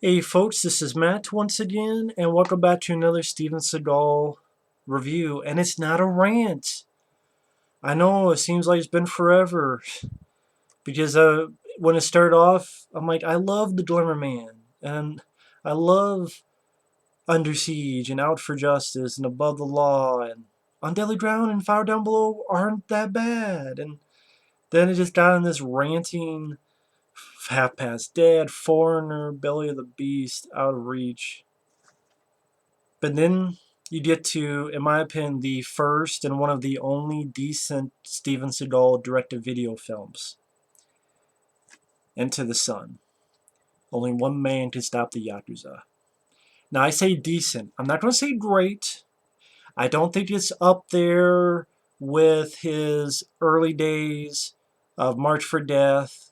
Hey folks, this is Matt once again, and welcome back to another Steven Seagal review. And it's not a rant. I know it seems like it's been forever because when it started off, I'm like, I love the Glimmer Man, and I love Under Siege and Out for Justice and Above the Law and On Deadly Ground and Fire Down Below aren't that bad. And then it just got in this ranting Half Past Dead, Foreigner, Belly of the Beast, Out of Reach. But then you get to, in my opinion, the first and one of the only decent Steven Seagal direct-to-video films, Into the Sun. Only one man can stop the Yakuza. Now, I say decent. I'm not going to say great. I don't think it's up there with his early days of March for Death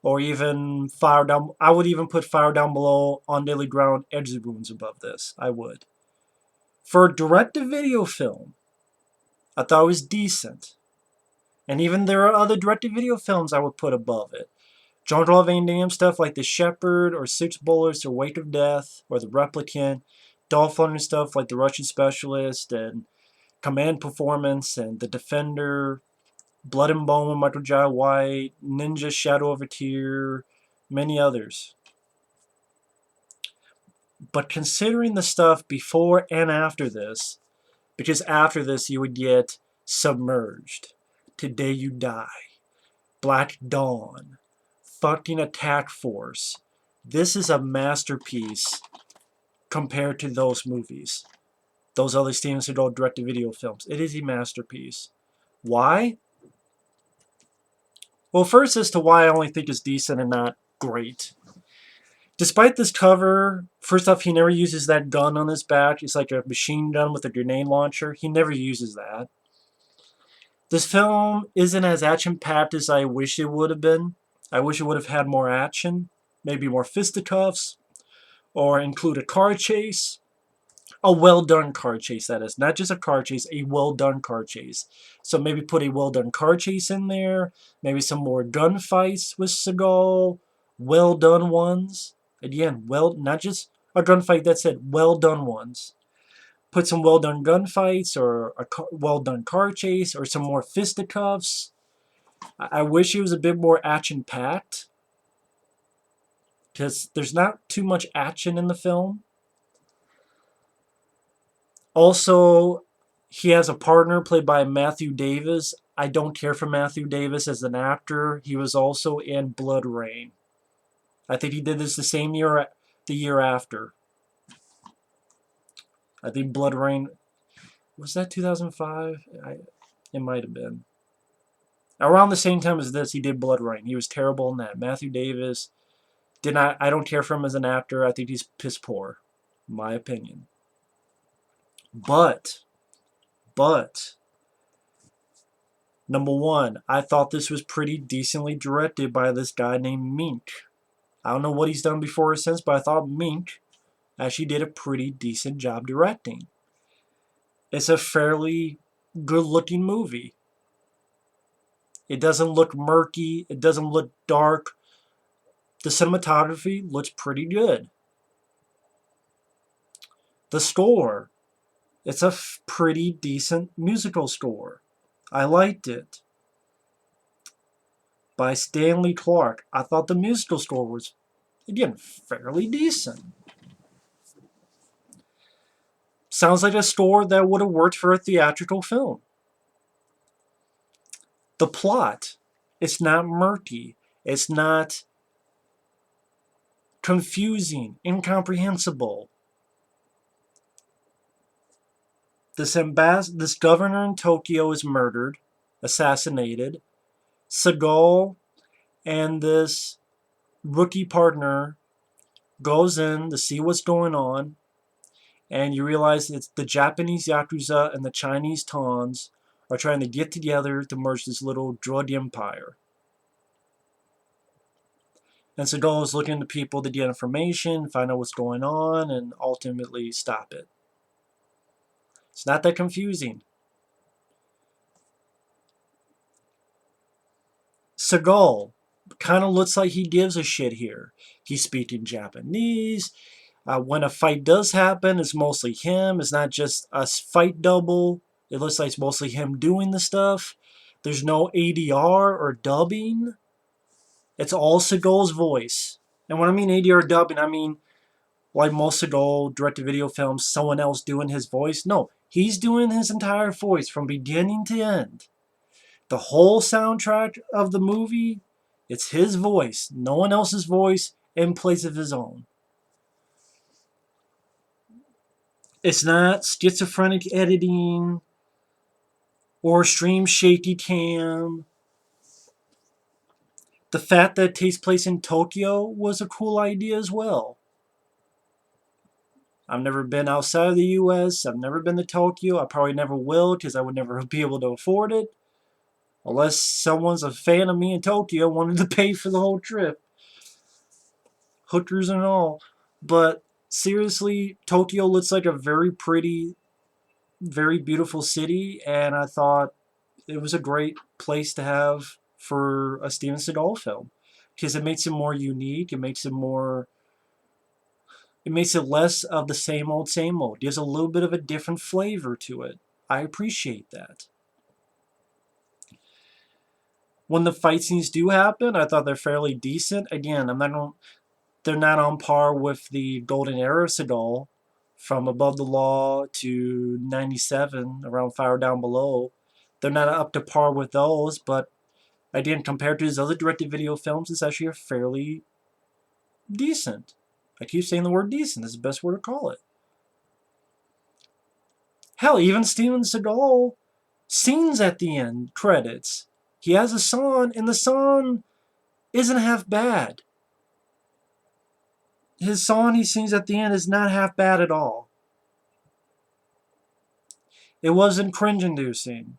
or even Fire Down. I would even put Fire Down Below, On Daily Ground, Edge of the Wounds above this. I would. For a direct-to-video film, I thought it was decent. And even there are other direct-to-video films I would put above it. Jean-Claude Van Damme stuff like The Shepherd or Six Bullets or Wake of Death or The Replicant. Dolph Lundgren stuff like The Russian Specialist and Command Performance and The Defender. Blood and Bone with Michael Jai White. Ninja Shadow of a Tear. Many others. But considering the stuff before and after this, because after this you would get Submerged, Today You Die, Black Dawn, fucking Attack Force. This is a masterpiece compared to those movies. Those other Steven Seagal direct-to-video films. It is a masterpiece. Why? Well, first as to why I only think it's decent and not great. Despite this cover, first off, he never uses that gun on his back. It's like a machine gun with a grenade launcher. He never uses that. This film isn't as action-packed as I wish it would have been. I wish it would have had more action, maybe more fisticuffs, or include a car chase. A well-done car chase, that is. Not just a car chase, a well-done car chase. So maybe put a well-done car chase in there. Maybe some more gunfights with Seagal. Well-done ones. Again, not just a gunfight, that's it. Well-done ones. Put some well-done gunfights or a well-done car chase or some more fisticuffs. I wish it was a bit more action-packed because there's not too much action in the film. Also, he has a partner played by Matthew Davis. I don't care for Matthew Davis as an actor. He was also in Blood Rain. I think he did this the same year, the year after. I think Blood Rain, was that 2005? It might have been. Around the same time as this, he did Blood Rain. He was terrible in that. Matthew Davis, I don't care for him as an actor. I think he's piss poor, in my opinion. But, number one, I thought this was pretty decently directed by this guy named Mink. I don't know what he's done before or since, but I thought Mink actually did a pretty decent job directing. It's a fairly good-looking movie. It doesn't look murky. It doesn't look dark. The cinematography looks pretty good. The score, it's a pretty decent musical score. I liked it. By Stanley Clarke. I thought the musical score was, again, fairly decent. Sounds like a score that would have worked for a theatrical film. The plot, it's not murky. It's not confusing, incomprehensible. This governor in Tokyo is murdered, assassinated. Seagal and this rookie partner goes in to see what's going on, and you realize it's the Japanese Yakuza and the Chinese Tons are trying to get together to merge this little drug empire. And Seagal is looking to people to get information, find out what's going on, and ultimately stop it. It's not that confusing. Seagal, kind of looks like he gives a shit here. He's speaking Japanese. When a fight does happen, it's mostly him. It's not just a fight double. It looks like it's mostly him doing the stuff. There's no ADR or dubbing. It's all Seagal's voice. And when I mean ADR dubbing, I mean like most Seagal direct-to-video films, someone else doing his voice. No, he's doing his entire voice from beginning to end. The whole soundtrack of the movie, it's his voice, no one else's voice in place of his own. It's not schizophrenic editing or stream shaky cam. The fact that it takes place in Tokyo was a cool idea as well. I've never been outside of the US. I've never been to Tokyo. I probably never will because I would never be able to afford it. Unless someone's a fan of me in Tokyo wanted to pay for the whole trip. Hookers and all. But seriously, Tokyo looks like a very pretty, very beautiful city. And I thought it was a great place to have for a Steven Seagal film. Because it makes it more unique. It makes it more... It makes it less of the same old, same old. Gives a little bit of a different flavor to it. I appreciate that. When the fight scenes do happen, I thought they're fairly decent. Again, they're not on par with the golden era Seagal from Above the Law to 97, around Fire Down Below. They're not up to par with those, but again, compared to his other direct-to-video films, it's actually a fairly decent. I keep saying the word decent. It's the best word to call it. Hell, even Steven Seagal sings at the end credits. He has a song, and the song isn't half bad. His song he sings at the end is not half bad at all. It wasn't cringe-inducing.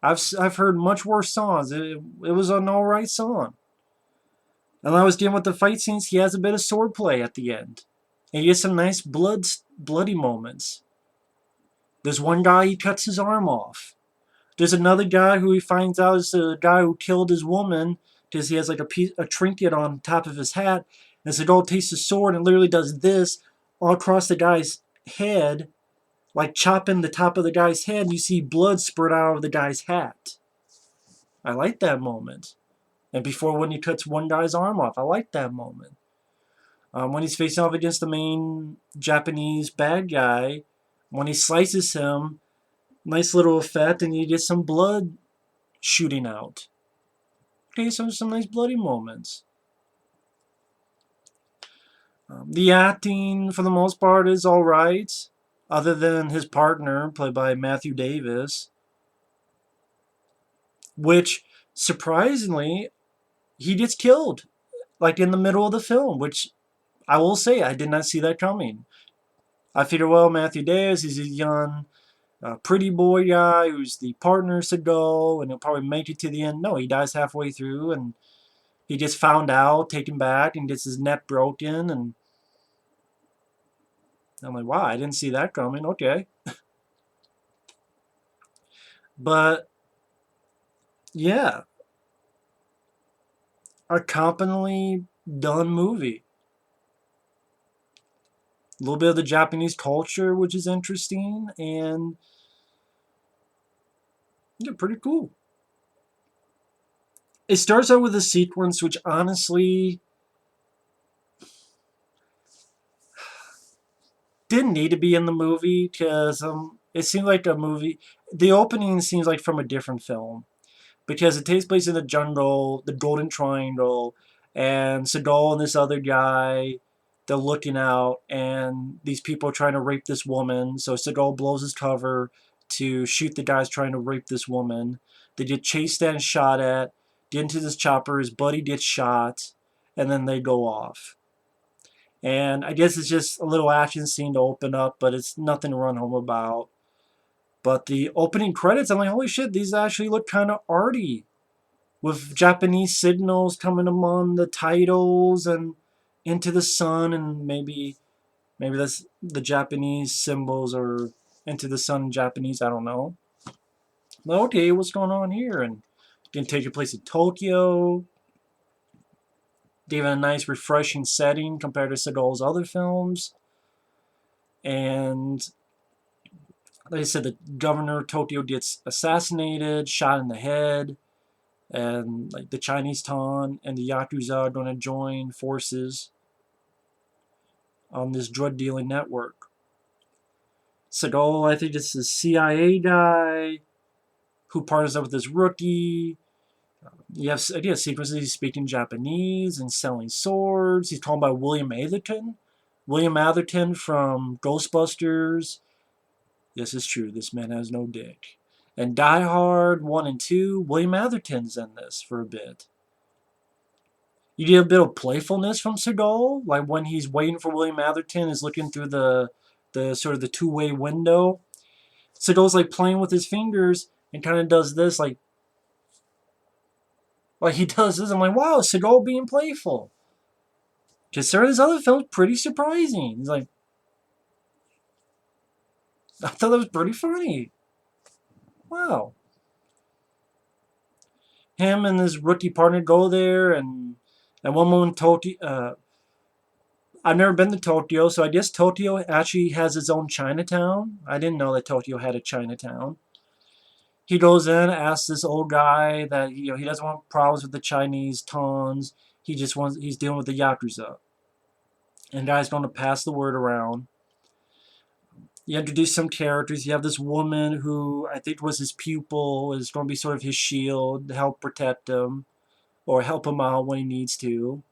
I've heard much worse songs. It was an alright song. And I was dealing with the fight scenes. He has a bit of swordplay at the end. And he gets some nice bloody moments. There's one guy, he cuts his arm off. There's another guy who he finds out is the guy who killed his woman because he has like a trinket on top of his hat. And Seagal takes his sword and literally does this all across the guy's head, like chopping the top of the guy's head, and you see blood spurt out of the guy's hat. I like that moment. And before when he cuts one guy's arm off, I like that moment. When he's facing off against the main Japanese bad guy, when he slices him, nice little effect, and you get some blood shooting out. Okay, some nice bloody moments. The acting, for the most part, is alright, other than his partner, played by Matthew Davis, which, surprisingly, he gets killed, like in the middle of the film, which I will say, I did not see that coming. I figured, well, Matthew Davis, he's a young, pretty boy guy who's the partner of Seagal, and he'll probably make it to the end. No, he dies halfway through, and he gets found out, taken back, and gets his neck broken, and I'm like, wow, I didn't see that coming. Okay. But, yeah. A competently done movie. A little bit of the Japanese culture, which is interesting, and yeah, pretty cool. It starts out with a sequence which honestly didn't need to be in the movie because it seemed like a movie. The opening seems like from a different film because it takes place in the jungle, the Golden Triangle, and Seagal and this other guy, they're looking out, and these people are trying to rape this woman. So Seagal blows his cover to shoot the guys trying to rape this woman. They get chased and shot at, get into this chopper, his buddy gets shot, and then they go off. And I guess it's just a little action scene to open up, but it's nothing to run home about. But the opening credits, I'm like, holy shit, these actually look kind of arty. With Japanese signals coming among the titles and Into the Sun, and maybe that's the Japanese symbols or Into the Sun in Japanese, I don't know. But okay, what's going on here? And it can take place in Tokyo. gave it a nice, refreshing setting compared to Seagal's other films. And like I said, the governor of Tokyo gets assassinated, shot in the head, and like the Chinese Tan and the Yakuza are going to join forces on this drug dealing network. Seagal, I think it's the CIA guy who partners up with this rookie. You have sequences he's speaking Japanese and selling swords. He's called by William Atherton. William Atherton from Ghostbusters. Yes, it's true. This man has no dick. And Die Hard 1 and 2, William Atherton's in this for a bit. You get a bit of playfulness from Seagal, like when he's waiting for William Atherton, is looking through the sort of the two-way window. Seagal's like playing with his fingers and kind of does this, like he does this. I'm like, wow, Seagal being playful. Considering his other films, pretty surprising. He's like, I thought that was pretty funny. Wow. Him and his rookie partner go there, and at one moment, I've never been to Tokyo, so I guess Tokyo actually has its own Chinatown. I didn't know that Tokyo had a Chinatown. He goes in, asks this old guy that he doesn't want problems with the Chinese tons. He's dealing with the Yakuza. And the guy's going to pass the word around. You introduce some characters. You have this woman who I think was his pupil, is going to be sort of his shield to help protect him or help him out when he needs to.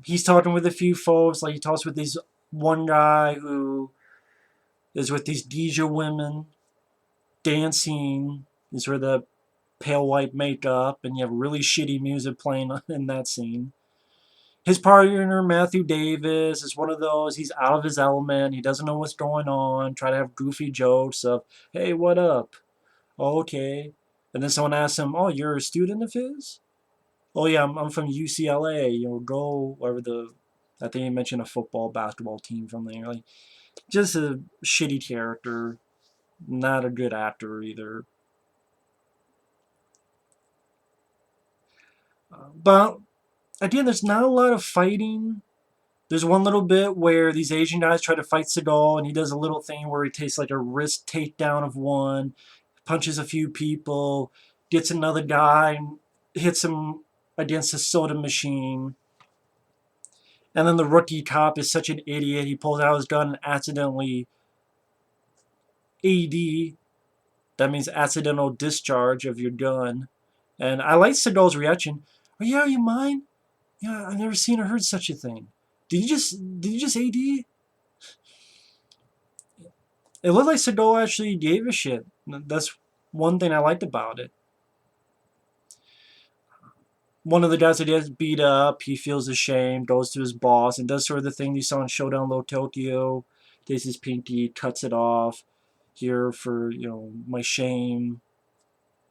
He's talking with a few folks. Like he talks with this one guy who is with these geisha women dancing in sort of the pale white makeup, and you have really shitty music playing in that scene. His partner, Matthew Davis, is one of those, he's out of his element, he doesn't know what's going on, try to have goofy jokes of, hey, what up? Oh, okay. And then someone asks him, oh, you're a student of his? Oh, yeah, I'm from UCLA, go wherever I think he mentioned a football, basketball team from there. Like, just a shitty character, not a good actor either. But, again, there's not a lot of fighting. There's one little bit where these Asian guys try to fight Seagal, and he does a little thing where he takes like a wrist takedown of one, punches a few people, gets another guy, and hits him against a soda machine. And then the rookie cop is such an idiot, he pulls out his gun and accidentally AD, that means accidental discharge of your gun. And I like Seagal's reaction. Oh yeah, you mind? Yeah, I've never seen or heard such a thing. Did you just AD? It looked like Seagal actually gave a shit. That's one thing I liked about it. One of the guys that gets beat up, he feels ashamed, goes to his boss, and does sort of the thing you saw in Showdown Low Tokyo. Takes his pinky, cuts it off. Here for, my shame.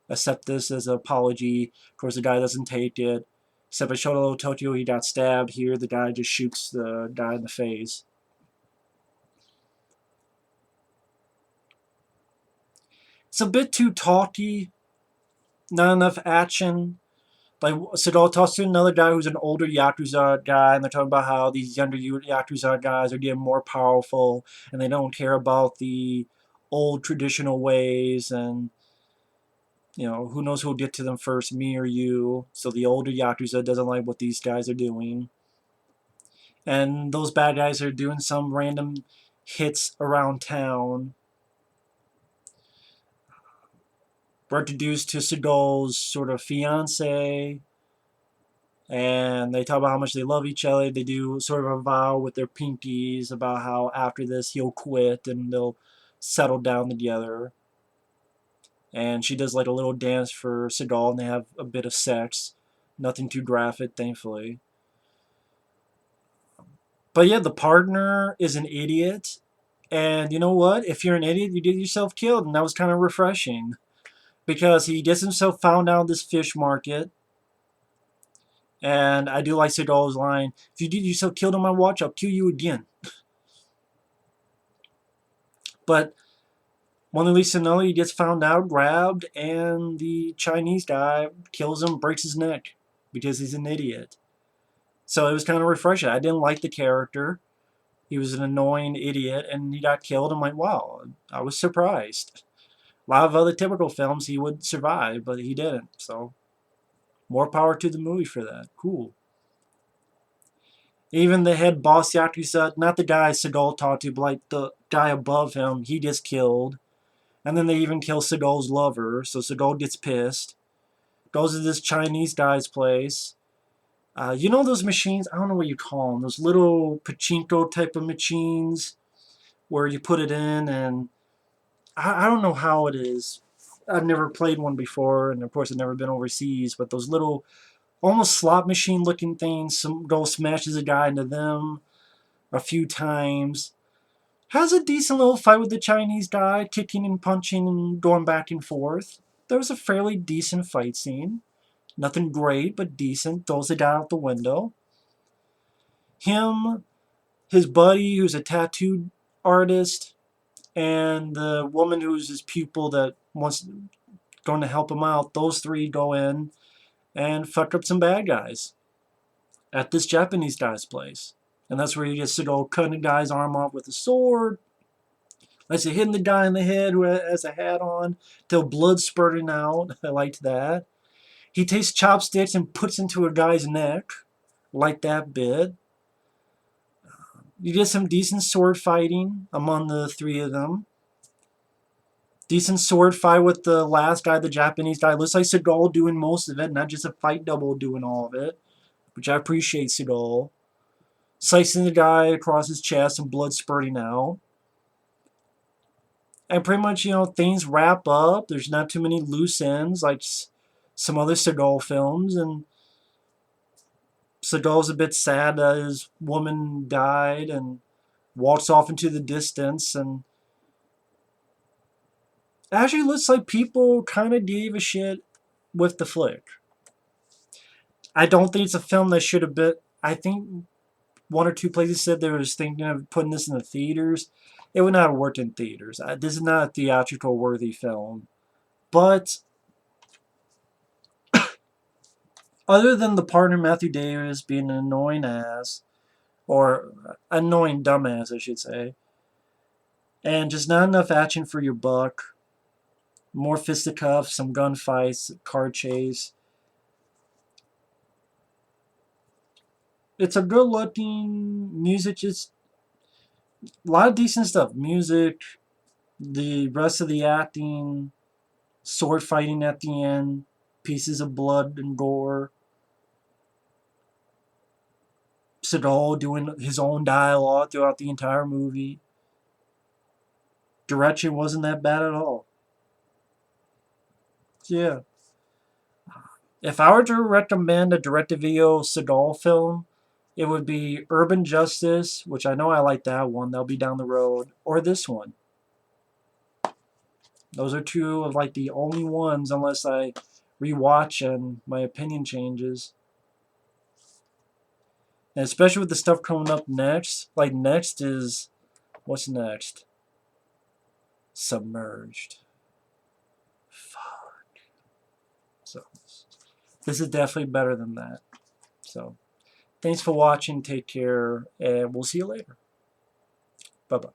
Accept this as an apology. Of course, the guy doesn't take it. Except at Showdown Low Tokyo, he got stabbed. Here, the guy just shoots the guy in the face. It's a bit too talky. Not enough action. Like Seagal talks to another guy who's an older Yakuza guy, and they're talking about how these younger Yakuza guys are getting more powerful, and they don't care about the old traditional ways, and who knows who'll get to them first, me or you. So the older Yakuza doesn't like what these guys are doing, and those bad guys are doing some random hits around town. We're introduced to Seagal's sort of fiance, and they talk about how much they love each other. They do sort of a vow with their pinkies about how after this he'll quit and they'll settle down together. And she does like a little dance for Seagal, and they have a bit of sex. Nothing too graphic, thankfully. But yeah, the partner is an idiot. And you know what? If you're an idiot, you get yourself killed. And that was kind of refreshing. Because he gets himself found out in this fish market. And I do like Seagal's line, if you get yourself killed on my watch, I'll kill you again. But when Lisa Nully gets found out, grabbed, and the Chinese guy kills him, breaks his neck. because he's an idiot. So it was kind of refreshing. I didn't like the character. He was an annoying idiot, and he got killed. I'm like, wow, I was surprised. A lot of other typical films, he would survive, but he didn't. So more power to the movie for that. Cool. Even the head boss Yakuza, not the guy Seagal talked to, but like the guy above him, he gets killed. And then they even kill Seagal's lover, so Seagal gets pissed. Goes to this Chinese guy's place. You know those machines? I don't know what you call them. Those little pachinko type of machines where you put it in, and I don't know how it is. I've never played one before, and of course I've never been overseas, but those little, almost slot machine looking things, some girl smashes a guy into them a few times. Has a decent little fight with the Chinese guy, kicking and punching and going back and forth. There was a fairly decent fight scene. Nothing great, but decent. Throws the guy out the window. Him, his buddy, who's a tattoo artist, and the woman who's his pupil that wants going to help him out. Those three go in and fuck up some bad guys at this Japanese guy's place. And that's where he gets to go cutting a guy's arm off with a sword. Like hitting the guy in the head who has a hat on till blood spurting out. I liked that. He takes chopsticks and puts into a guy's neck. Like that bit. You get some decent sword fighting among the three of them. Decent sword fight with the last guy, the Japanese guy. Looks like Seagal doing most of it, not just a fight double doing all of it. Which I appreciate Seagal. Slicing the guy across his chest and blood spurting out. And pretty much, things wrap up. There's not too many loose ends like some other Seagal films. And Seagal's a bit sad that his woman died and walks off into the distance. And actually looks like people kind of gave a shit with the flick. I don't think it's a film that should have been... I think one or two places said they were thinking of putting this in the theaters. It would not have worked in theaters. This is not a theatrical worthy film. But other than the partner Matthew Davis being an annoying ass, or annoying dumbass I should say, and just not enough action for your buck, more fisticuffs, some gunfights, car chase. It's a good looking music, just a lot of decent stuff. Music, the rest of the acting, sword fighting at the end, pieces of blood and gore. Seagal doing his own dialogue throughout the entire movie. Direction wasn't that bad at all. Yeah. If I were to recommend a direct-to-video Seagal film, it would be Urban Justice, which I know I like that one. That'll be down the road. Or this one. Those are two of like the only ones, unless I rewatch and my opinion changes. And especially with the stuff coming up next. Like next is... What's next? Submerged. Fuck. So, this is definitely better than that. So, thanks for watching. Take care. And we'll see you later. Bye-bye.